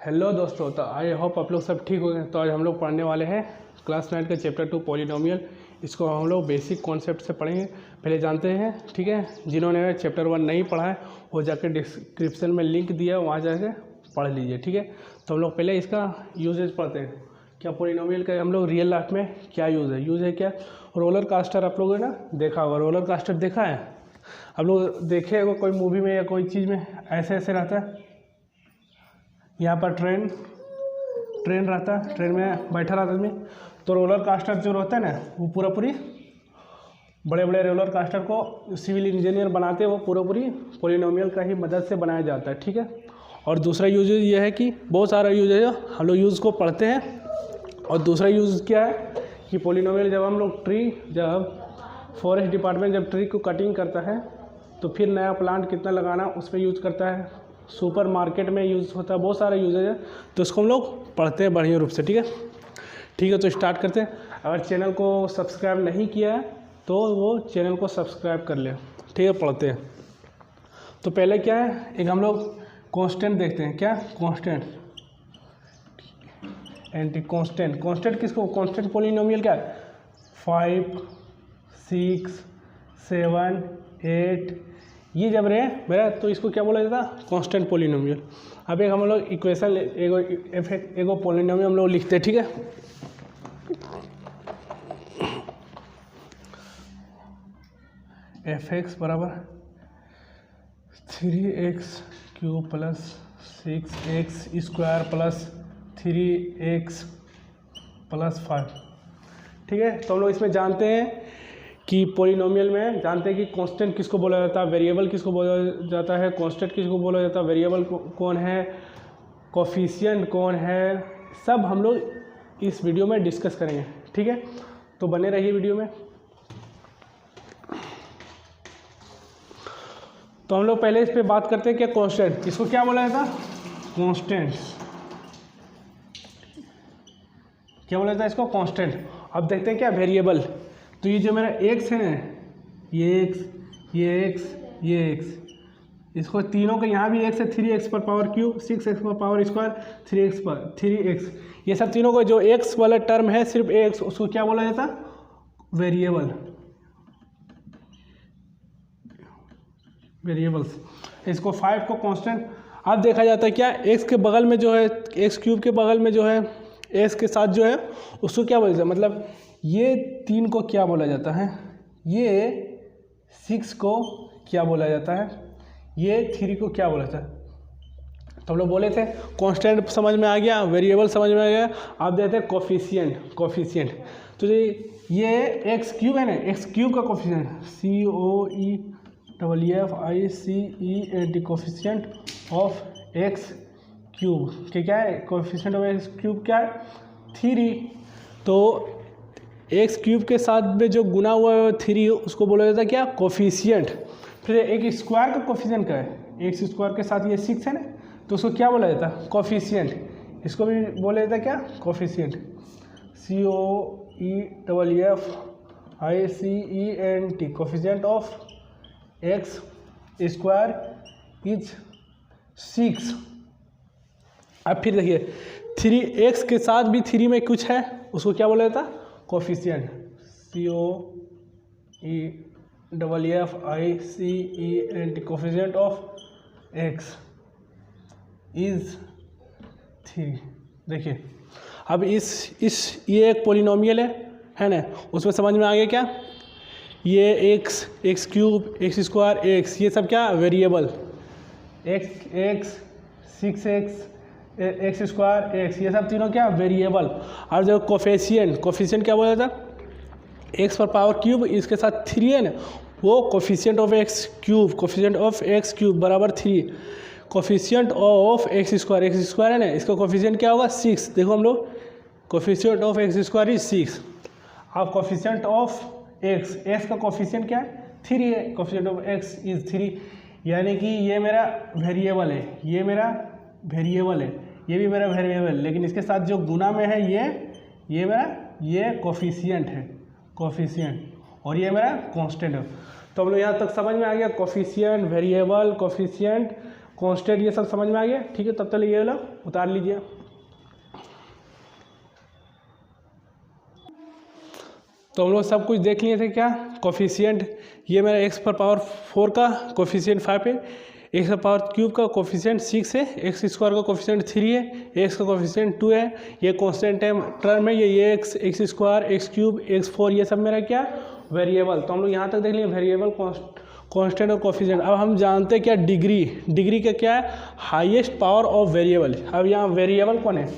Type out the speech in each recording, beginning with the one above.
Hello दोस्तों, तो I hope आप लोग सब ठीक हो गए। तो आज हम लोग पढ़ने वाले हैं क्लास 9 का चैप्टर 2 पॉलिनोमियल। इसको हम लोग बेसिक कॉन्सेप्ट से पढ़ेंगे। पहले जानते हैं, ठीक है। जिन्होंने चैप्टर 1 नहीं पढ़ा है वो जाकर डिस्क्रिप्शन में लिंक दिया है, वहाँ जाके पढ़ लीजिए, ठीक है। तो हम लोग पहले इसका यूजेज पढ़ते हैं। क्या पॉलिनोमियल का हम लोग रियल लाइफ में क्या यूज़ है क्या। रोलर कास्टर आप लोगों ने ना देखा होगा, रोलर कास्टर देखा है आप लोग, देखे होगा कोई मूवी में या कोई चीज़ में ऐसे ऐसे रहता है। यहाँ पर ट्रेन रहता है, ट्रेन में बैठा रहता आदमी। तो रोलर कास्टर जो रहता है ना, वो पूरी बड़े बड़े रोलर कास्टर को सिविल इंजीनियर बनाते हैं, वो पूरी पॉलिनोमियल का ही मदद से बनाया जाता है, ठीक है। और दूसरा यूज ये है कि बहुत सारा यूज है, हम लोग यूज़ को पढ़ते हैं। और दूसरा यूज़ क्या है कि पॉलिनोमियल जब फॉरेस्ट डिपार्टमेंट जब ट्री को कटिंग करता है तो फिर नया प्लांट कितना लगाना उस पर यूज़ करता है। सुपर मार्केट में यूज़ होता है, बहुत सारे यूजेज है। तो इसको हम लोग पढ़ते हैं बढ़िया रूप से, ठीक है। तो स्टार्ट करते हैं। अगर चैनल को सब्सक्राइब नहीं किया है तो वो चैनल को सब्सक्राइब कर ले, ठीक है। पढ़ते हैं। तो पहले क्या है, एक हम लोग कांस्टेंट देखते हैं। क्या कांस्टेंट, एंटी कांस्टेंट किसको, कांस्टेंट पॉलिनोमियल क्या है, 5, 6, 7, 8 ये जब रहे मेरा, तो इसको क्या बोला जाता है, कांस्टेंट पॉलिनोमियल। अब एक हम लोग इक्वेशन एगो पॉलिनोमियल हम लोग लिखते हैं, ठीक है। f(x) बराबर 3x³ plus 6x² plus 3x plus 5, ठीक है। तो हम लोग इसमें जानते हैं कि पॉलिनोमियल में जानते हैं कि कांस्टेंट किसको बोला जाता है, वेरिएबल किसको बोला जाता है, कांस्टेंट किसको बोला जाता है, वेरिएबल कौन है, कोफिशिएंट कौन है, सब हम लोग इस वीडियो में डिस्कस करेंगे, ठीक है। तो बने रहिए वीडियो में। तो हम लोग पहले इस पे बात करते हैं कि कांस्टेंट इसको क्या बोला जाता है, कांस्टेंट क्या बोला जाता है इसको, कांस्टेंट। अब देखते हैं क्या वेरिएबल। तो ये जो मेरा x है ना, ये x, इसको तीनों का यहाँ भी x है, 3x पर पावर क्यूब, 6x पर पावर स्क्वायर, 3x, ये सब तीनों को जो x वाला टर्म है सिर्फ x, उसको क्या बोला जाता है, वेरिएबल्स। इसको 5 को कांस्टेंट। अब देखा जाता है क्या, x के बगल में जो है, x³ के बगल में जो है s के साथ जो है उसको क्या बोला जाता है, मतलब ये 3 को क्या बोला जाता है, ये 6 को क्या बोला जाता है, ये 3 को क्या बोला जाता है। तो हम लोग बोले थे कांस्टेंट समझ में आ गया, वेरिएबल समझ में आ गया। आप देते हैं कोफिशिएंट। तो ये x³ है ना, x³ का coefficient COEFFICENT coefficient of x³ के क्या है, कोफिशिएंट ऑफ x³ क्या है, 3। तो x³ के साथ में जो गुना हुआ है 3, उसको बोला जाता है क्या, कोफिशिएंट। फिर एक स्क्वायर का कोफिशिएंट क्या है, x² के साथ ये 6 है ना, तो उसको क्या बोला जाता है, कोफिशिएंट। इसको भी बोला जाता है क्या, coefficient, COEFFICENT coefficient of x² is 6। अब फिर देखिए 3x के साथ भी 3 में कुछ है, उसको क्या बोला जाता है, coefficient, COEFFICENT coefficient of x is 3। देखिए अब ये एक पॉलिनोमियल है ना, उसमें समझ में आ गया क्या, ये x³ x², x ये सब क्या variable, x 6x x² x ये सब तीनों क्या वेरिएबल। और जो कोफिशिएंट क्या बोला था, x पर पावर क्यूब, इसके साथ 3 है ना, वो कोफिशिएंट ऑफ x³ बराबर 3, कोफिशिएंट ऑफ x² है ना, इसका कोफिशिएंट क्या होगा, 6। देखो हम लोग कोफिशिएंट ऑफ x² इज 6। अब कोफिशिएंट ऑफ x का कोफिशिएंट क्या है, 3 है, कोफिशिएंट ऑफ x इज 3। यानी कि ये मेरा वेरिएबल है, ये मेरा वेरिएबल है, ये भी मेरा वेरिएबल, लेकिन इसके साथ जो गुना में है ये मेरा ये कोफिशिएंट है, और ये मेरा कांस्टेंट है। तो हम लोग यहाँ तक समझ में आ गया, कोफिशिएंट, वेरिएबल, कोफिशिएंट, कांस्टेंट, ये सब समझ में आ गया, ठीक है। तब तक ये वाला उतार लीजिए। तो हम लोग सब कुछ देख लिए थे क्या, कोफिशिएंट, ये मेरा x पर पावर 4 का कोफिशिएंट 5 है, x पर पावर क्यूब का कोफिशिएंट 6 है, x स्क्वायर का कोफिशिएंट 3 है, x का कोफिशिएंट 2 है, ये कांस्टेंट टर्म है, ये x square, x cube, x4, ये सब मेरा क्या वेरिएबल। तो हम लोग यहाँ तक देख लिए वेरिएबल, कांस्टेंट और कोफिशिएंट। अब हम जानते हैं क्या डिग्री का क्या है, हाईएस्ट पावर ऑफ वेरिएबल। अब यहाँ वेरिएबल कौन है,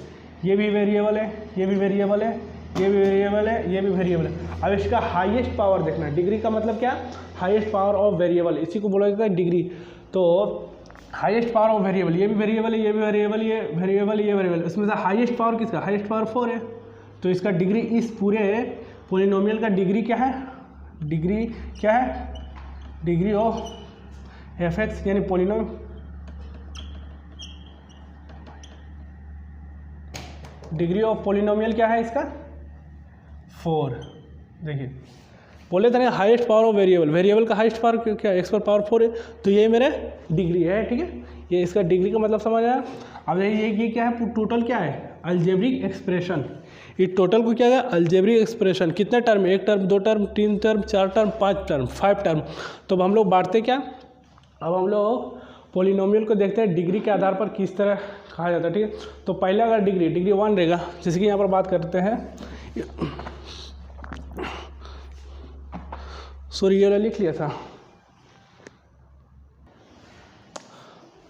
ये भी वेरिएबल है, ये भी वेरिएबल है, ये भी वेरिएबल है, ये भी वेरिएबल है। अब इसका हाईएस्ट पावर देखना, डिग्री का मतलब क्या, हाईएस्ट पावर ऑफ वेरिएबल, इसी को बोला जाता है डिग्री। तो हाईएस्ट पावर ऑफ वेरिएबल, ये भी वेरिएबल है, ये भी वेरिएबल, ये वेरिएबल, ये वेरिएबल, इसमें से हाईएस्ट पावर किसका, हाईएस्ट पावर 4 है। तो इसका डिग्री, इस पूरे पॉलिनोमियल का डिग्री क्या है, डिग्री क्या है, डिग्री ऑफ एफ यानी पॉलिनोमियल, डिग्री ऑफ पॉलिनोमियल क्या है इसका 4। देखिए बोले थे ना highest power of variable, variable का हाईएस्ट पावर क्या है, x पर पावर 4 है, तो ये मेरे डिग्री है, ठीक है। ये इसका डिग्री का मतलब समझ आया। अब ये क्या है, टोटल क्या है, अलजेब्रिक एक्सप्रेशन। इस टोटल को क्या है, अलजेब्रिक एक्सप्रेशन, कितने term, 1 term, 2 term, 3 term, 4 term, 5 term, 5 term. तो अब हम लोग बांटते क्या, अब हम लोग पॉलिनोमियल को देखते हैं डिग्री के आधार पर किस तरह कहा जाता है, ठीक है। तो पहले अगर डिग्री 1 रहेगा, जैसे कि यहाँ पर बात करते हैं, सॉरी ये लिख लिया था।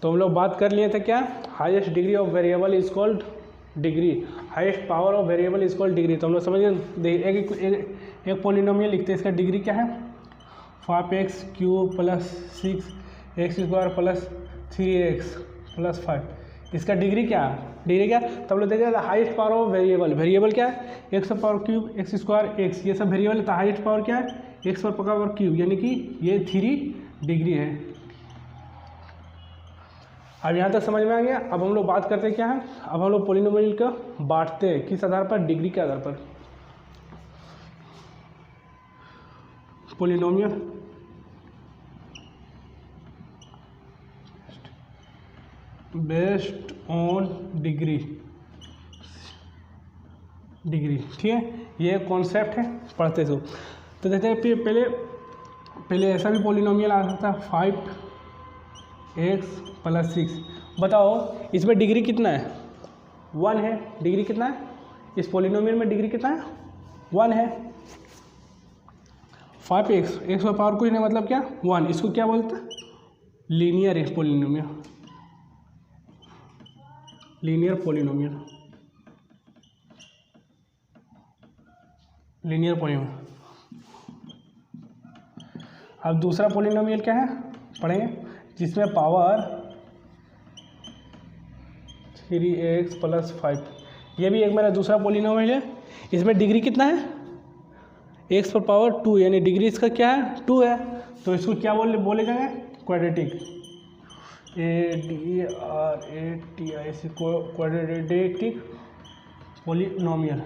तो हम लोग बात कर लिए थे क्या, highest degree of variable is called degree, highest power of variable is called degree. तो हम लोग समझिए एक पॉलिनोमियल लिखते हैं, इसका डिग्री क्या है, 5x cube plus 6x square plus 3x plus 5, इसका डिग्री क्या है, डिग्री क्या, तब लोग देखें highest power of variable, variable क्या है, x पर power cube, x square, x, ये सब वेरिएबल है। तो हाईएस्ट पावर क्या है, x पर पावर क्यूब, यानी कि ये 3 डिग्री है। अब यहाँ तक समझ में आ गया। अब हम लोग बात करते हैं क्या है, अब हम लोग पॉलिनोमियल को बांटते हैं किस आधार पर, डिग्री के आधार पर। पॉलिनोमियल बेस्ड ऑन डिग्री, ठीक है, ये कॉन्सेप्ट है, पढ़ते थे। तो देखते हैं पहले ऐसा भी पॉलिनोमियल आ सकता है 5x प्लस 6। बताओ इसमें डिग्री कितना है, 1 है, डिग्री कितना है, इस पॉलिनोमियल में डिग्री कितना है, 1 है। 5x, x पर पावर कुछ नहीं, मतलब क्या 1, इसको क्या बोलते हैं, linear polynomial, linear polynomial, linear polynomial. अब दूसरा पॉलिनोमियल क्या है, पढ़ेंगे, जिसमें पावर 3x प्लस 5, ये भी एक मेरा दूसरा पॉलिनोमियल है। इसमें डिग्री कितना है, x पर पावर 2, यानी डिग्री इसका क्या है, 2 है। तो इसको क्या बोले जाएंगे, quadratic, ADRATI, quadratic polynomial,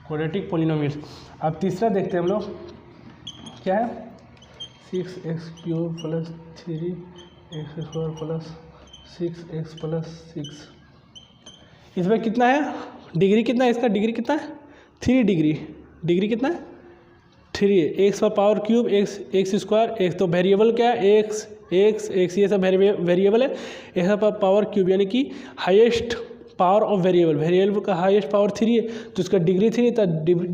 quadratic polynomial. अब तीसरा देखते हैं हम लोग क्या है, 6x cube plus 3x square plus 6x plus 6। इसमें कितना है, डिग्री कितना है, इसका डिग्री कितना है, 3 डिग्री, डिग्री कितना है 3 है। x पर power cube, x square, x, तो वेरिएबल क्या है, x, ये सब वेरिएबल है, x पर पावर क्यूब, यानी कि हाईएस्ट पावर ऑफ वेरिएबल का हाईएस्ट पावर 3 है, तो इसका डिग्री 3। तो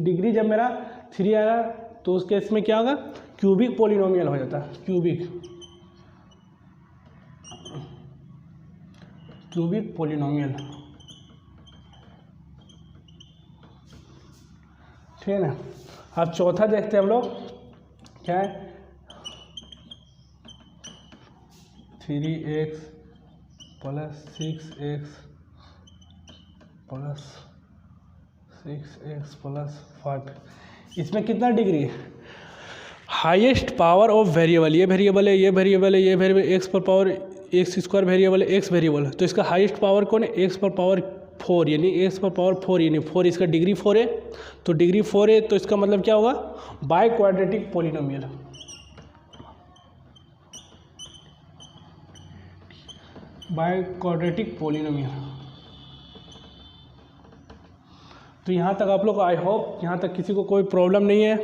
डिग्री जब मेरा 3 आएगा तो उस केस में क्या होगा, क्यूबिक पॉलिनोमियल हो जाता है, क्यूबिक पॉलिनोमियल, ठीक है ना। अब चौथा देखते हैं हम लोग क्या है, 3x plus 6x plus 6x plus 5। इसमें कितना डिग्री है, हाईएस्ट पावर ऑफ वेरिएबल, ये वेरिएबल है, ये वेरिएबल है, ये वेरिएबल, एक्स पर पावर एक्स स्क्वायर वेरिएबल है, एक्स वेरिएबल है, तो इसका हाईएस्ट पावर कौन है, एक्स पर पावर 4, यानी एक्स पर पावर 4, यानी 4, इसका डिग्री 4 है। तो डिग्री 4 है, तो इसका मतलब क्या होगा, by quadratic polynomial, by quadratic polynomial. तो यहाँ तक आप लोग, आई होप यहाँ तक किसी को कोई प्रॉब्लम नहीं है,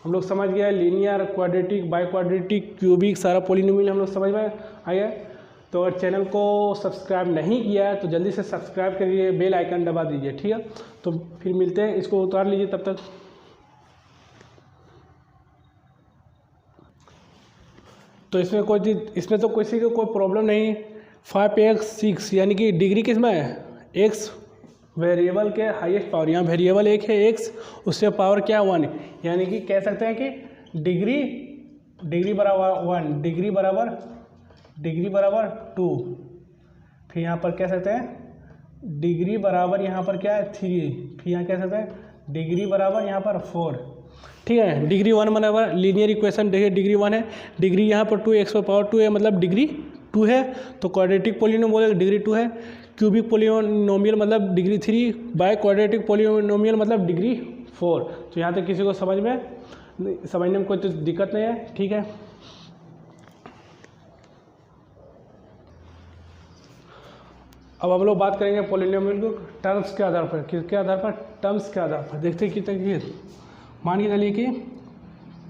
हम लोग समझ गए। Linear, quadratic, by quadratic, cubic, सारा पोलिनोमियल हम लोग समझ में आ गया। तो अगर चैनल को सब्सक्राइब नहीं किया है तो जल्दी से सब्सक्राइब करिए, बेल आइकन दबा दीजिए, ठीक है। तो फिर मिलते हैं, इसको उतार लीजिए तब तक। तो इसमें कोई चीज़, इसमें तो किसी को कोई प्रॉब्लम नहीं। 5x 6 यानी कि डिग्री किस में है, x वेरिएबल के हाईएस्ट पावर, यहाँ वेरिएबल एक है x, उससे पावर क्या 1, यानी कि कह सकते हैं कि डिग्री बराबर 1, डिग्री बराबर 2, फिर यहाँ पर कह सकते हैं डिग्री बराबर यहाँ पर क्या है 3, फिर यहाँ कह सकते हैं डिग्री बराबर यहाँ पर 4, ठीक है। डिग्री 1 बराबर लीनियर इक्वेशन, देखिए डिग्री 1 है, डिग्री यहाँ पर 2 x पावर 2 है, मतलब डिग्री 2 है। तो क्वाड्रेटिक पोलिनोमियल डिग्री 2 है। क्यूबिक पोलिनोमियल मतलब डिग्री 3, बाय क्वाड्रेटिक पोलिनोमियल मतलब डिग्री 4। तो यहाँ तक किसी को समझने में कोई तो दिक्कत नहीं है, ठीक है। अब हम लोग बात करेंगे पोलिनोमियल को टर्म्स के आधार पर, किसके आधार पर, टर्म्स के आधार पर। देखते हैं कितने, मान के चलिए कि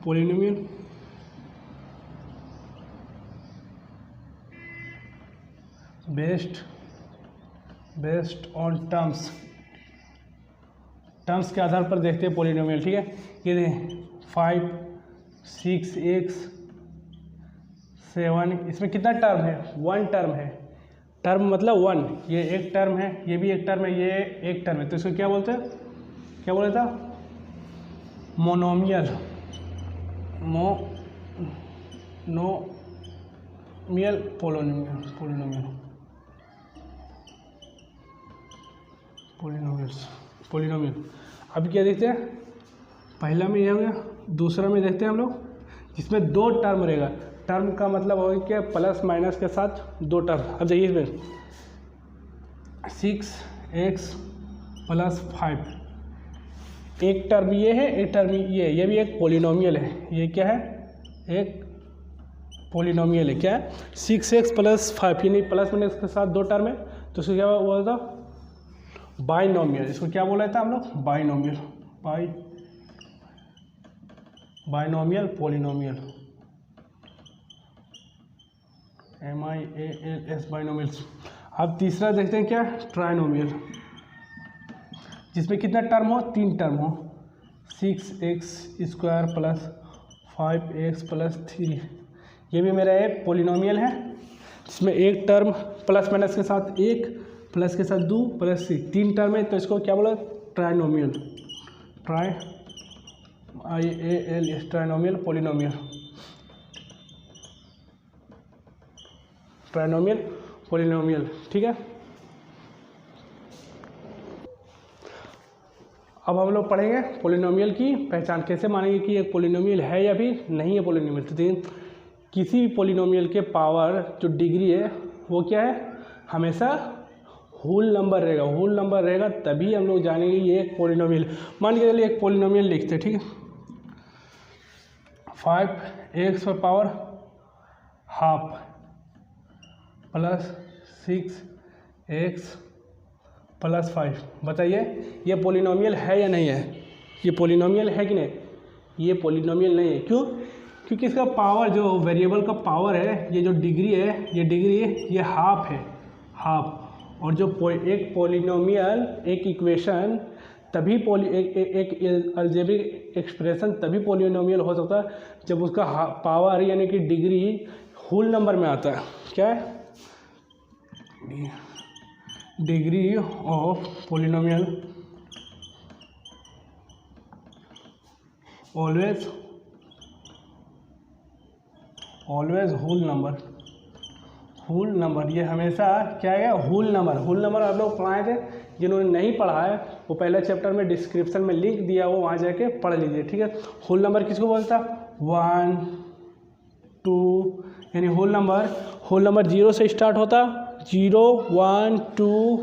पोलिनोमियल बेस्ड ऑन टर्म्स के आधार पर देखते हैं पोलिनोमियल, ठीक है। ये 5 6x 7, इसमें कितना टर्म है, 1 टर्म है। टर्म मतलब 1, ये एक टर्म है, ये भी एक टर्म है, ये एक टर्म है। तो इसको क्या बोलते हैं, क्या बोला था, मोनोमियल पोलिनोमियल। अब क्या देखते हैं, पहला में ये हो गया, दूसरा में देखते हैं हम लोग जिसमें 2 टर्म रहेगा। टर्म का मतलब होगा क्या, प्लस माइनस के साथ 2 टर्म। अब देखिए इसमें 6x + 5, एक टर्म ये है, एक टर्म ये भी एक पोलिनोमियल है। ये क्या है, एक पोलिनोमियल है, क्या है, 6x + 5, यानी प्लस माइनस के साथ 2 टर्म है। तो इसको क्या बोला था, बाइनोमियल। इसको क्या बोला था हम लोग, बाइनोमियल पोलिनोमियल, MIALS बाइनोमियल्स। अब तीसरा देखते हैं क्या, ट्राइनोमियल, जिसमें कितना टर्म हो, 3 टर्म हो, 6x² + 5x + 3। ये भी मेरा एक पोलिनोमियल है, जिसमें एक टर्म प्लस माइनस के साथ 1, प्लस के साथ 2, प्लस 3 टर्म है। तो इसको क्या बोला, ट्राइनोमियल, ट्राइनोमियल पोलिनोमियल, ठीक है। अब हम लोग पढ़ेंगे पोलिनोमियल की पहचान, कैसे मानेंगे कि एक पोलिनोमियल है या भी नहीं है पोलिनोमियल। तो किसी भी पोलिनोमियल के पावर जो डिग्री है वो क्या है, हमेशा होल नंबर रहेगा, तभी हम लोग जानेंगे ये एक पोलिनोमियल। मान के चलिए एक पोलिनोमियल लिखते हैं, ठीक है। 5x पर पावर ½ + 6x + 5। बताइए ये पोलिनोमियल है या नहीं है, ये पोलिनोमियल है कि नहीं, ये पोलिनोमियल नहीं है। क्यों, क्योंकि इसका पावर, जो वेरिएबल का पावर है, ये जो डिग्री है, ये हाफ है, हाफ। और जो एक पोलिनोमियल, एक इक्वेशन तभी एक अलजेब्रिक एक्सप्रेशन तभी पोलिनोमियल हो सकता है जब उसका पावर यानी कि डिग्री होल नंबर में आता है। क्या है, degree of polynomial always whole number. ये हमेशा क्या है, होल नंबर आप लोग पढ़ाए थे। जिन्होंने नहीं पढ़ा है वो पहले चैप्टर में डिस्क्रिप्शन में लिंक दिया, वो वहाँ जाके पढ़ लीजिए, ठीक है। होल नंबर किसको बोलता है, 1 2, यानी होल नंबर 0 से स्टार्ट होता, 0 1 2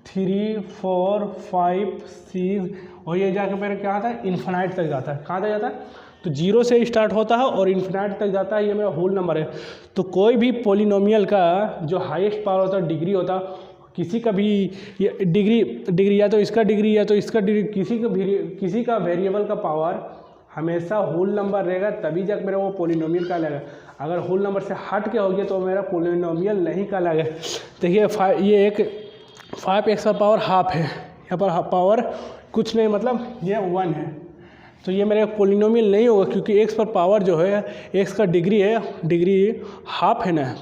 3 4 5 6, और ये जाकर फिर क्या आता है, इन्फिनाइट तक जाता है। कहाँ तक जाता है, तो 0 से स्टार्ट होता है और इन्फिनाइट तक जाता है, ये मेरा होल नंबर है। तो कोई भी पॉलिनोमियल का जो हाईएस्ट पावर होता है डिग्री होता है, किसी का भी डिग्री या तो इसका डिग्री या तो इसका डिग्री, किसी का वेरिएबल का पावर हमेशा होल नंबर रहेगा, तभी जाकर मेरा वो पॉलिनोमियल कहलाएगा। अगर होल नंबर से हट के हो गया तो मेरा पॉलिनोमियल नहीं कहलाएगा। देखिए ये एक 5x का पावर हाफ है, यहाँ पर पावर कुछ नहीं, मतलब ये 1 है, तो ये मेरा पॉलिनोमियल नहीं होगा, क्योंकि x पर पावर जो है x का डिग्री है, डिग्री हाफ है ना,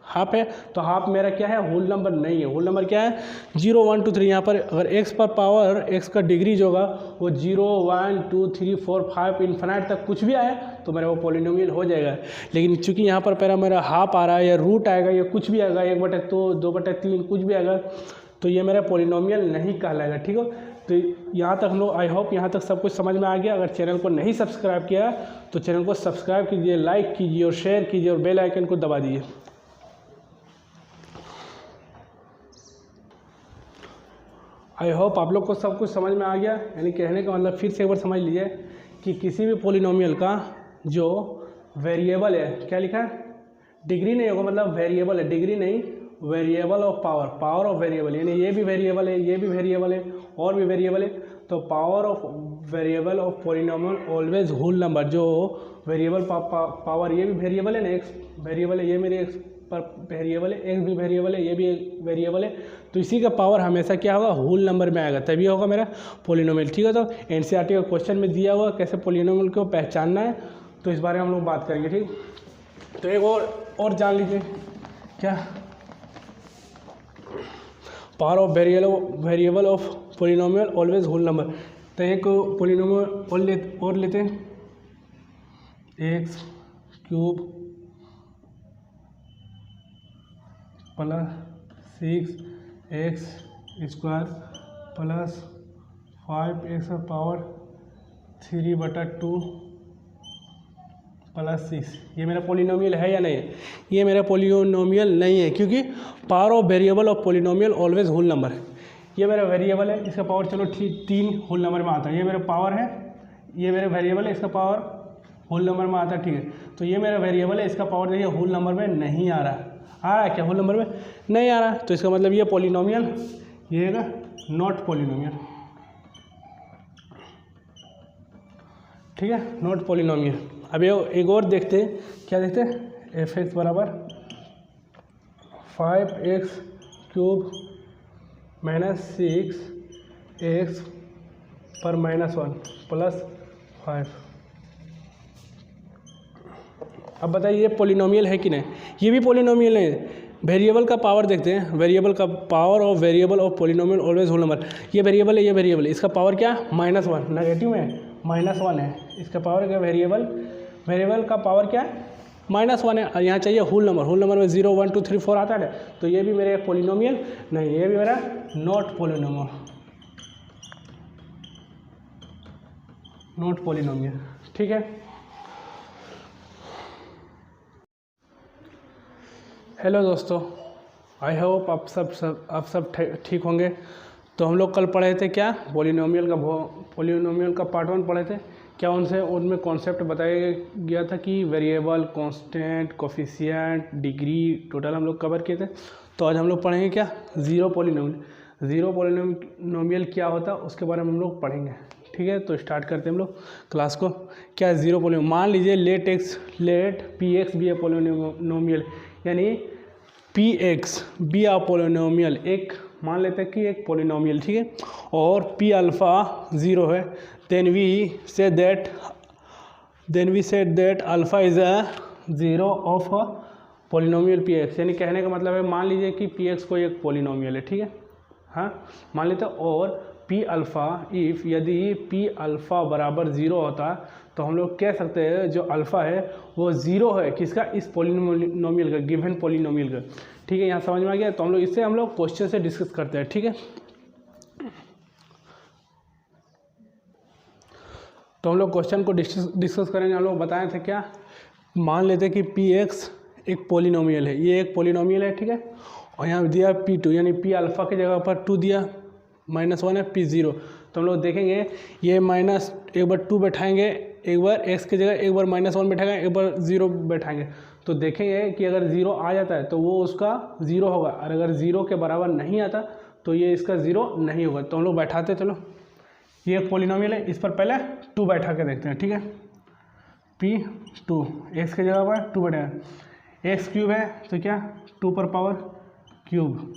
हाफ है, तो हाफ मेरा क्या है, होल नंबर नहीं है। होल नंबर क्या है, 0 1 2 3। यहाँ पर अगर x पर पावर x का डिग्री जो होगा वो 0 1 2 3 4 5 इन्फिनाइट तक कुछ भी आए तो मेरा वो पॉलिनोमियल हो जाएगा। लेकिन चूंकि यहाँ पर मेरा हाफ आ रहा है या रूट आएगा या कुछ भी आएगा, 1/2 2/3 कुछ भी आएगा, तो ये मेरा पॉलिनोमियल नहीं कहलाएगा। ठीक है, तो यहाँ तक हम लोग, आई होप यहाँ तक सब कुछ समझ में आ गया। अगर चैनल को नहीं सब्सक्राइब किया तो चैनल को सब्सक्राइब कीजिए, लाइक कीजिए और शेयर कीजिए और बेल आइकन को दबा दीजिए। आई होप आप लोग को सब कुछ समझ में आ गया। यानी कहने का मतलब फिर से एक बार समझ लीजिए कि किसी भी पॉलिनोमियल का जो वेरिएबल है, क्या लिखा है, डिग्री नहीं होगा, मतलब वेरिएबल है, डिग्री नहीं, variable of power, power of variable, यानी ये भी वेरिएबल है, ये भी वेरिएबल है और भी वेरिएबल है, तो power of variable of polynomial always whole number. जो वेरिएबल पावर, ये भी वेरिएबल है ना, एक्स वेरिएबल है, ये मेरे एक्स पर वेरिएबल है, एक्स भी वेरिएबल है, ये भी वेरिएबल है, तो इसी का पावर हमेशा क्या होगा, होल नंबर में आएगा, तभी होगा मेरा पॉलिनोमियल। ठीक है, तो एनसीईआरटी का क्वेश्चन में दिया हुआ कैसे पॉलिनोमियल को पहचानना है, तो इस बारे में हम लोग बात करेंगे। ठीक, तो एक और जान लीजिए, क्या, power of variable of polynomial always whole number. तो एक पॉलिनोमियल और लेते हैं, x³ + 6x² + 5x पावर 3/2 + 6, ये मेरा पॉलिनोमियल है या नहीं है? ये मेरा पॉलिनोमियल नहीं है, क्योंकि power of variable of polynomial always whole number है। ये मेरा वेरिएबल है, इसका पावर चलो 3 होल नंबर में आता है, ये मेरा पावर है, ये मेरा वेरिएबल है, इसका पावर होल नंबर में आता है। ठीक है, तो ये मेरा वेरिएबल है, इसका पावर देखिए होल नंबर में नहीं आ रहा है क्या, होल नंबर में नहीं आ रहा, तो इसका मतलब ये पॉलिनोमियल, ये है नॉट पॉलिनोमियल। ठीक है, नॉट पॉलिनोमियल। अब ये एक और देखते हैं, क्या देखते हैं, f(x) = 5x³ - 6x पर -1 + 5। अब बताइए ये पॉलिनोमियल है कि नहीं? ये भी पॉलिनोमियल है। वेरिएबल का पावर देखते हैं, वेरिएबल का power of variable of polynomial always whole number. ये वेरिएबल है, ये वेरिएबल है, इसका पावर क्या, -1, नेगेटिव में -1 है, इसका पावर क्या, वेरिएबल का पावर क्या है, -1 है, और यहाँ चाहिए होल नंबर, होल नंबर में 0 1 2 3 4 आता है, तो ये भी मेरे पॉलिनोमियल नहीं, ये भी मेरा नॉट पॉलिनोमियल। ठीक है, हेलो दोस्तों, आई होप आप सब ठीक होंगे। तो हम लोग कल पढ़े थे क्या, पॉलिनोमियल का पार्ट 1 पढ़े थे क्या, उनमें कॉन्सेप्ट बताया गया था कि variable, constant, coefficient, degree, total हम लोग कवर किए थे। तो आज हम लोग पढ़ेंगे क्या, ज़ीरो पॉलिनोमियल क्या होता है उसके बारे में हम लोग पढ़ेंगे। ठीक है, तो स्टार्ट करते हैं हम लोग क्लास को। क्या ज़ीरो पॉलिनोमियल, मान लीजिए let px be a polynomial, यानी px बी आ पॉलिनोमियल, एक मान लेते हैं कि एक पॉलिनोमियल, ठीक है, और p अल्फ़ा 0 है, then we said that alpha is a 0 of polynomial px। यानी कहने का मतलब है, मान लीजिए कि px कोई एक पॉलिनोमियल है, ठीक है, हाँ मान लेते हैं, और p अल्फ़ा, इफ़ यदि p अल्फ़ा बराबर 0 होता तो हम लोग कह सकते हैं जो अल्फ़ा है वो 0 है, किसका, इस पॉलिनोमियल का, गिवन पॉलिनोमियल का। ठीक है, यहाँ समझ में आ गया। तो हम लोग क्वेश्चन से डिस्कस करते हैं। ठीक है, तो हम लोग क्वेश्चन को डिस्कस करेंगे। हम लोग बताए थे क्या, मान लेते हैं कि px एक पॉलिनोमियल है, ये एक पॉलिनोमियल है, ठीक है, और यहाँ दिया p2, यानी p अल्फ़ा की जगह पर 2 दिया, -1 है, p0। तो हम लोग देखेंगे ये माइनस एक बार 2 बैठाएंगे एक बार x की जगह एक बार -1 बैठाएंगे, एक बार 0 बैठाएंगे, तो देखेंगे कि अगर 0 आ जाता है तो वो उसका 0 होगा, और अगर 0 के बराबर नहीं आता तो ये इसका 0 नहीं होगा। तो हम लोग बैठाते, चलो ये एक पॉलिनोमियल है, इस पर पहले 2 बैठा के देखते हैं, ठीक है। P2 x की जगह पर 2 बैठेगा, x क्यूब है तो क्या 2 पर power cube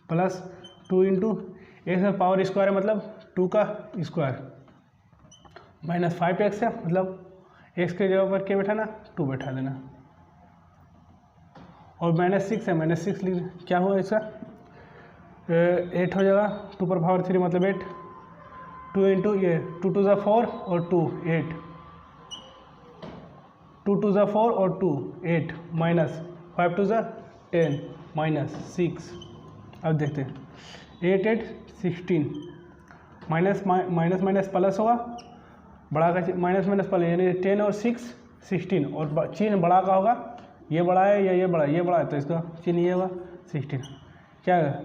plus 2 into x में पावर स्क्वायर है मतलब 2 का स्क्वायर माइनस 5x है मतलब x की जगह पर क्या बैठाना 2 बैठा देना, और -6 है -6 लिख, क्या हुआ इसका 8 हो जाएगा, 2 पर पावर 3 मतलब 8, 2 इंटू ये 2 2 4 और 2 8, 2 2 4 और 2 8 माइनस 5 2 10 माइनस 6। अब देखते हैं 8 8 16 माइनस माइनस प्लस होगा, बड़ा का माइनस प्लस यानी 10 और 6 16, और चिन्ह बड़ा का होगा, ये बड़ा है या ये बड़ा है तो इसका चिन्ह ये होगा 16, क्या है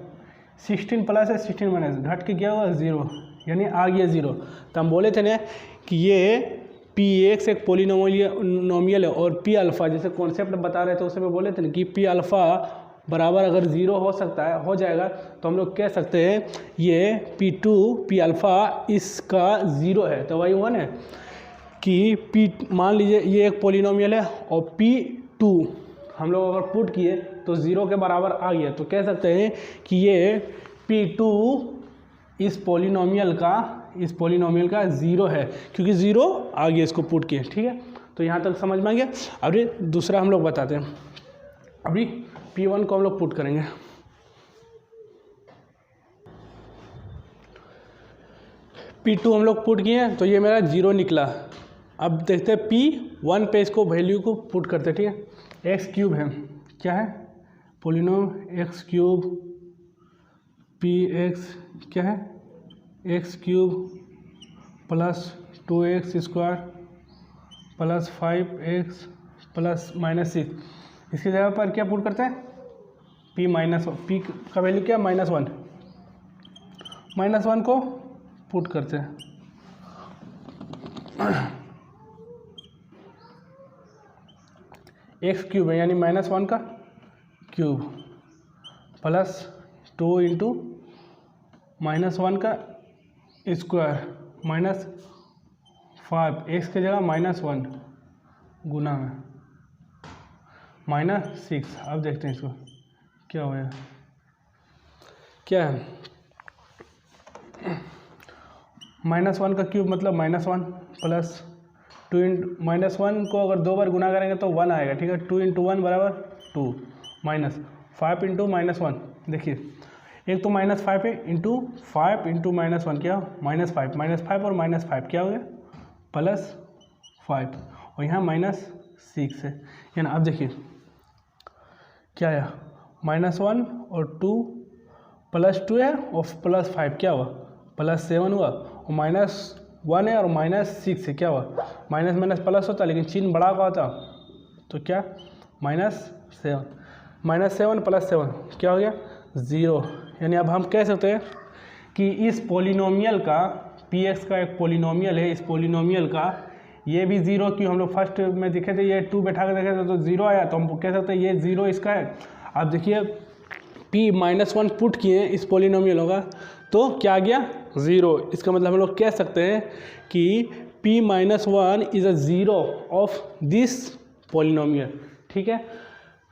16 प्लस है 16 माइनस घट के क्या होगा 0, यानी आ गया 0। तो हम बोले थे ना कि ये Px एक पॉलिनोमियल है, और P अल्फ़ा जैसे कॉन्सेप्ट बता रहे थे उसमें बोले थे ना कि P अल्फ़ा बराबर अगर 0 हो सकता है, हो जाएगा, तो हम लोग कह सकते हैं ये P2 P अल्फ़ा इसका 0 है। तो वही हुआ ना कि P मान लीजिए ये एक पॉलिनोमियल है और P2 हम लोग अगर पुट किए तो 0 के बराबर आ गया, तो कह सकते हैं कि ये P2 इस पॉलिनोमियल का 0 है, क्योंकि 0 आ गया इसको पुट किए, ठीक है। तो यहाँ तक समझ में आ गया। अभी दूसरा हम लोग बताते हैं, अभी P1 को हम लोग पुट करेंगे। P2 हम लोग पुट किए तो ये मेरा 0 निकला। अब देखते हैं P1 पे इसको वैल्यू को पुट करते हैं, ठीक है। एक्स क्यूब है, क्या है पॉलिनोम एक्स क्यूब, Px क्या है x cube plus 2x square plus 5x plus -6, इसकी जगह पर क्या पुट करते हैं P का वैल्यू क्या -1 को पुट करते हैं। एक्स क्यूब है यानी -1 का क्यूब प्लस 2 इंटू -1 का स्क्वायर माइनस 5, एक्स की जगह -1 गुना में -6। अब देखते हैं इसको क्या होगा, क्या है -1 का क्यूब मतलब -1 प्लस 2 इंटू -1 को अगर 2 बार गुना करेंगे तो 1 आएगा, ठीक है। 2 इंटू 1 बराबर 2 माइनस 5 इंटू -1, देखिए एक तो -5 है इंटू 5 इंटू -1 क्या -5 और -5 क्या हो गया +5, और यहाँ -6 है, यानी अब देखिए क्या है -1 और 2 +2 है और +5 क्या हुआ +7 हुआ, और -1 है और -6 है क्या हुआ माइनस प्लस होता लेकिन चिन्ह बड़ा का होता तो क्या -7 + 7 क्या हो गया 0। यानी अब हम कह सकते हैं कि इस पॉलिनोमियल का Px का एक पॉलिनोमियल है, इस पॉलिनोमियल का ये भी 0, क्यों हम लोग फर्स्ट में देखे थे ये 2 बैठा के देखे थे तो 0 आया, तो हम कह सकते हैं ये 0 इसका है। अब देखिए P-1 पुट किए इस पॉलिनोमियल होगा तो क्या आ गया 0, इसका मतलब हम लोग कह सकते हैं कि P-1 is a 0 of this polynomial, ठीक है।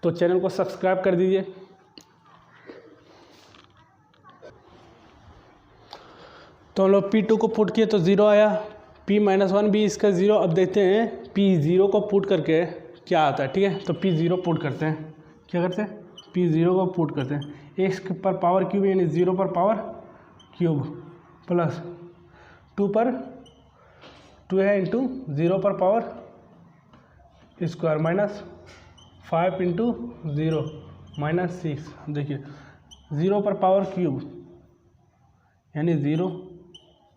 तो चैनल को सब्सक्राइब कर दीजिए। तो हम लोग P2 को पुट किए तो 0 आया, P-1 भी इसका 0। अब देखते हैं P0 को पुट करके क्या आता है, ठीक है। तो P0 पुट करते हैं, क्या करते हैं P0 को पुट करते हैं, एक्स पर पावर क्यूब यानी 0 पर पावर क्यूब प्लस 2 पर 2 है इंटू 0 पर पावर स्क्वायर माइनस 5 इंटू 0 -6। देखिए 0 पर पावर क्यूब यानी 0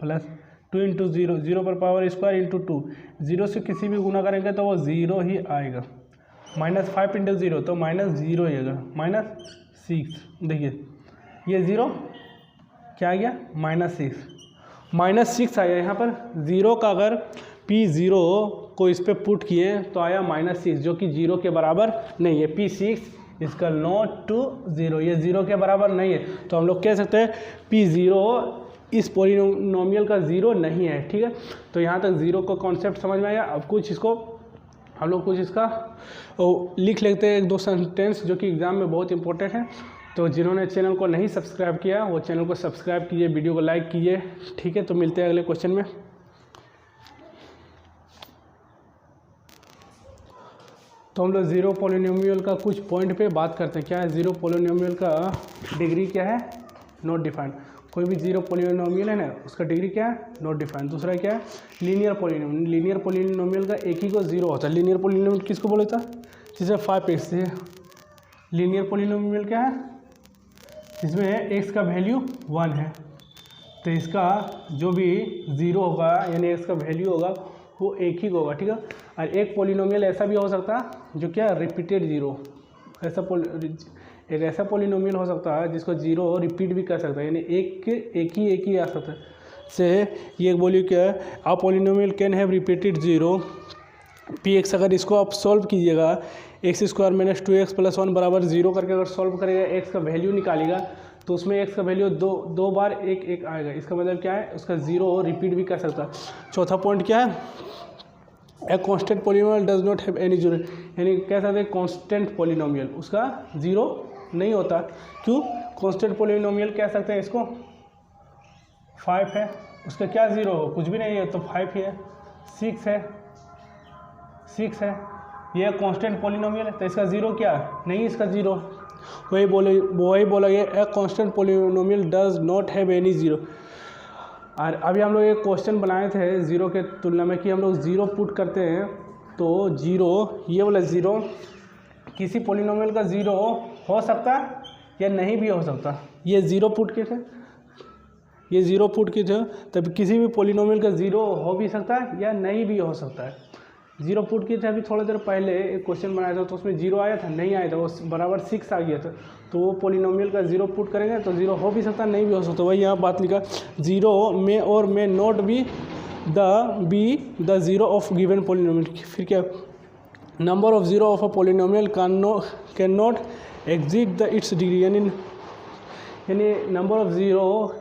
प्लस 2 इंटू 0 पर पावर स्क्वायर इंटू 2, 0 से किसी भी गुना करेंगे तो वो 0 ही आएगा, -5 इंटू 0 तो -0 आएगा -6। देखिए ये 0 क्या आ गया -6 आया। यहाँ पर 0 का अगर P0 को इस पर पुट किए तो आया -6 जो कि 0 के बराबर नहीं है। P6 इसका नॉट टू 0, ये 0 के बराबर नहीं है, तो हम लोग कह सकते हैं P0 इस पॉलिनोमियल का 0 नहीं है। ठीक है, तो यहाँ तक 0 का कॉन्सेप्ट समझ में आया। अब कुछ इसको हम लोग कुछ इसका लिख लेते हैं, 1-2 सेंटेंस जो कि एग्ज़ाम में बहुत इंपॉर्टेंट है। तो जिन्होंने चैनल को नहीं सब्सक्राइब किया वो चैनल को सब्सक्राइब कीजिए, वीडियो को लाइक कीजिए। ठीक है, तो मिलते हैं अगले क्वेश्चन में। तो हम लोग ज़ीरो पॉलिनोमियल का कुछ पॉइंट पे बात करते हैं। क्या है ज़ीरो पॉलिनोमियल का डिग्री क्या है? Not defined. कोई भी ज़ीरो पॉलिनोमियल है ना, उसका डिग्री क्या है? Not defined. दूसरा क्या है? Linear polynomial. लीनियर पॉलिनोमियल का एक ही को ज़ीरो होता है। लीनियर पॉलिनोमियल किसको बोला था? जिसे 5x है। लीनियर पॉलिनोमियल क्या है? इसमें x का वैल्यू 1 है, तो इसका जो भी ज़ीरो होगा यानी x का वैल्यू होगा वो एक ही होगा। ठीक है, और एक पॉलिनोमियल ऐसा भी हो सकता है जो क्या रिपीटेड ज़ीरो, एक ऐसा पॉलिनोमियल हो सकता है जिसको ज़ीरो रिपीट भी कर सकता है, यानी एक ही आ सकता है। से ये बोलिए क्या है, a polynomial can have repeated zero px। अगर इसको आप सॉल्व कीजिएगा x² - 2x + 1 बराबर 0 करके अगर सॉल्व करेगा, x का वैल्यू निकालेगा तो उसमें x का वैल्यू दो बार एक आएगा। इसका मतलब क्या है? उसका ज़ीरो रिपीट भी कर सकता है। चौथा पॉइंट क्या है? A constant polynomial does not have any zero, यानी कह सकते हैं कांस्टेंट पॉलिनोमियल उसका ज़ीरो नहीं होता। क्यों? कांस्टेंट पॉलिनोमियल कह सकते हैं इसको 5 है, उसका क्या ज़ीरो हो? कुछ भी नहीं है, तो 5 ही है। 6 है, ये कांस्टेंट पॉलिनोमियल है, तो इसका ज़ीरो क्या है? नहीं, इसका ज़ीरो। वही बोला गया a constant polynomial does not have any zero. और अभी हम लोग एक क्वेश्चन बनाए थे ज़ीरो के तुलना में कि हम लोग ज़ीरो पुट करते हैं तो ज़ीरो, ये वाला ज़ीरो किसी पॉलिनोमियल का ज़ीरो हो सकता या नहीं भी हो सकता। ये ज़ीरो पुट किए थे, तब किसी भी पॉलिनोमियल का ज़ीरो हो भी सकता है या नहीं भी हो सकता है। ज़ीरो पुट किए थे अभी थोड़ी देर पहले एक क्वेश्चन बनाया था, तो उसमें ज़ीरो आया था, नहीं आया था, वो बराबर 6 आ गया था। तो वो पॉलिनोमियल का ज़ीरो पुट करेंगे तो ज़ीरो हो भी सकता है, नहीं भी हो सकता। वही यहाँ बात लिखा, ज़ीरो में और may not be the zero of given polynomial. फिर क्या? Number of zero of a polynomial can not exit the it's degree, यानी नंबर ऑफ ज़ीरो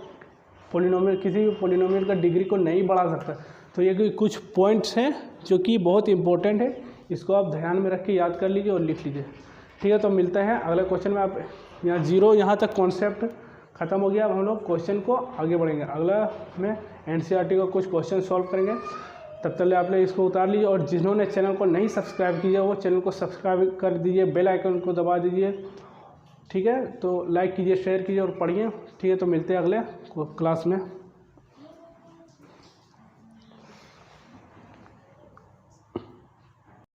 पॉलिनोमियल किसी भी पॉलिनोमियल का डिग्री को नहीं बढ़ा सकता। तो ये कुछ पॉइंट्स हैं जो कि बहुत इंपॉर्टेंट है, इसको आप ध्यान में रख के याद कर लीजिए और लिख लीजिए। ठीक है, तो मिलते हैं अगले क्वेश्चन में। आप यहाँ ज़ीरो यहाँ तक कॉन्सेप्ट ख़त्म हो गया। अब हम लोग क्वेश्चन को आगे बढ़ेंगे। अगला में NCERT का कुछ क्वेश्चन सॉल्व करेंगे। तब तक आप लोग इसको उतार लीजिए, और जिन्होंने चैनल को नहीं सब्सक्राइब किया वो चैनल को सब्सक्राइब कर दीजिए, बेल आइकन को दबा दीजिए। ठीक है, तो लाइक कीजिए, शेयर कीजिए और पढ़िए। ठीक है, तो मिलते हैं अगले क्लास में।